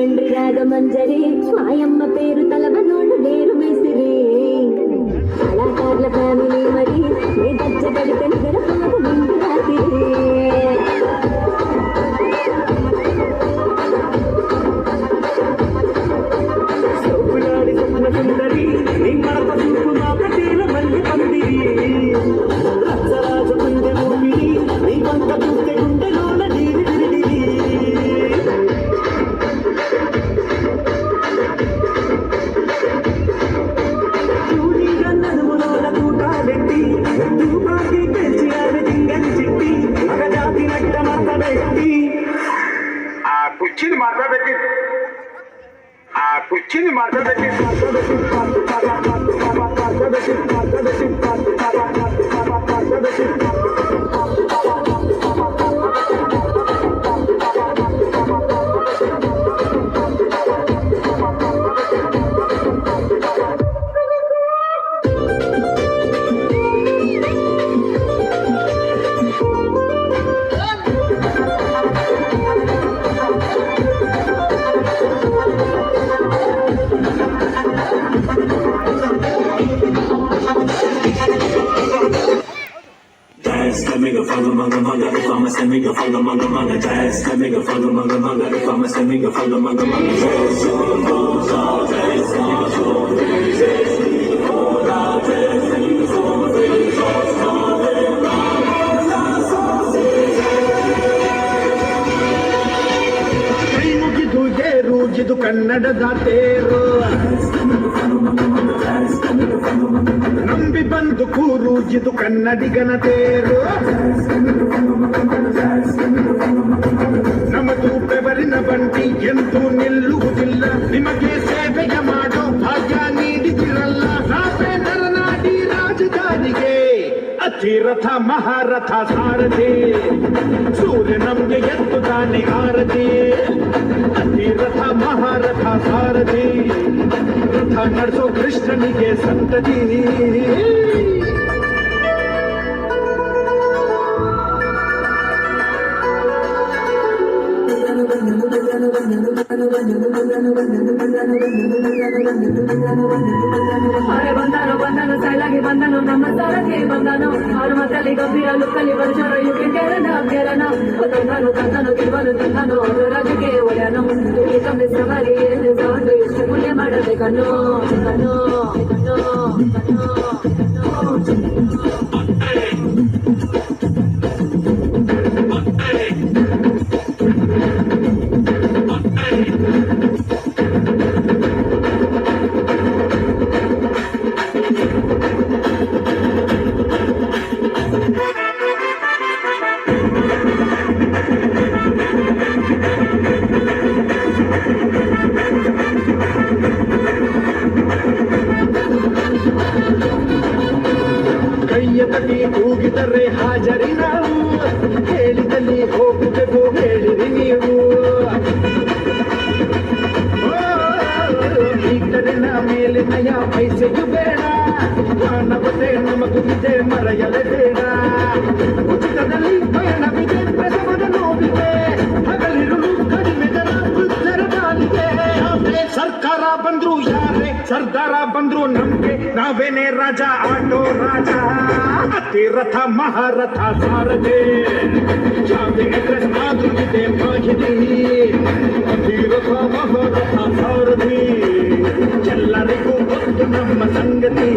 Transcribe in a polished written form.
బండ్రి రాగమంజరి మాయమ్మ పేరు తలవనోడు నేరు మేసిరి కళాకారుల ఫ్యామిలీ మరి నీ గజ్జ పడితే నిద్రపోదు నిండు రాత్రి సోపులాడి స్వప్న సుందరి నీ మడత చూపు మా కటీల మల్లి పందిరి రచ్చరాజ గుండె ఊపిరి నీ వంక చూస్తే గుండెలోన నీరి విరిడిరి చూడిగా నడుములోన కూటాలెట్టి తూపాకి పెంచి ఆమె దింగని చిట్టి మగజాతి నట్ట మాట్లాడెట్టి ఆ కుర్చీని మాట్లాడబెట్టి Let me go follow manga manga. If I'm a send me go follow manga manga. Jazz, let me go follow manga manga. If I'm a send me go follow manga manga. Jazz, ಕೈ ಮುಗಿದು ಏರುಗಿದು ಕನ್ನಡದ ತೇರು ನಂಬಿ ಬಂದು ಕೂರು ಇದು ಕನ್ನಡಿಗನ ತೇರು ನಮ್ಮದು ಬೆವರಿನ ಬಂಡಿ ಎಂದು ನಿಲ್ಲುವುದಿಲ್ಲ ನಿಮಗೆ ಸೇವೆಯ ಮಾಡೋ ಭಾಗ್ಯ ನೀಡಿದಿರಲ್ಲ ನಾವೇ ನರನಾಡಿ ರಾಜಧಾನಿಗೆ ಅತಿರಥ ಮಹಾರಥ ಸಾರಥಿ ಸೂರ್ಯ ನಮ್ಗೆ ಎದ್ದು ತಾನೆ ಆರತಿ ಅತಿರಥ ಮಹಾರಥ ಸಾರಥಿ ರಥ ನಡೆಸೋ ಕೃಷ್ಣನಿಗೆ ಸಂತತಿ ಅರೆ ಬಂದನು ಸೈಲಾಗಿ ಬಂದನು ನಮ್ಮ ಸಾರಥಿ ಬಂದನು ಅವ್ರ ಮಕ್ಕಳಿ ಗಂಭೀರ ಲುಕ್ಕಲ್ಲಿ ಬರ್ಜಾರ ಯುಕೆ ಕೆರನ ತಂದನು ಗೆಲ್ವನು ತಂದನು ಅವರು ರಾಜಕ್ಕೆ ಒಳ್ಳೆಯನು ಇಲ್ಲಿ ಕಮ್ಮಿ ಸವಾರಿ ಎಂದು ಸೌಂಡು ಎಷ್ಟು ಪುಣ್ಯ ಮಾಡದೆ ಕಣ್ಣು ಕಣ್ಣು ಕಣ್ಣು ಕಣ್ಣು ಕೈಯ ತಟಿ ಕೂಗಿದರೆ ಹಾಜರಿ ನಾವು ಹೇಳಿದಲ್ಲಿ ಹೋಗುವೆವು ಹೇಳಿರಿ ನೀವು ಈಗಲಿನ ಮೇಲೆ ನಯ ಪೈಸೆಯು ಬೇಡ ಮಾನವತೆ ನಮಗೂ ಇದೆ ಮರೆಯಲೇ ಬೇಡ ಉಚಿತದಲ್ಲಿ ಪಯಣವಿದೆ ಪ್ರಸವದ ನೋವಿದೆ ಹಗಲಿರುಳು ಕಡಿಮೆ ದರ ವೃದ್ಧರ ಪಾಲಿಗೆ ಸರ್ಕಾರ ಬಂದ್ರು ಯಾರೇ ಸರ್ದಾರ ಬಂದ್ರು ನಮ್ಗೆ ನಾವೇನೇ ರಾಜ ಆಟೋ ರಾಜ ಅತಿರಥ ಮಹಾರಥ ಸಾರಥಿ ಯಾವುದೇ ಅಡ್ರೆಸ್ ಆದ್ರೂ ಇದೆ ಮಾಹಿತಿ ಅತಿರಥ ಮಹಾರಥ ಸಾರಥಿ ಎಲ್ಲರಿಗೂ ಗೊತ್ತು ನಮ್ಮ ಸಂಗತಿ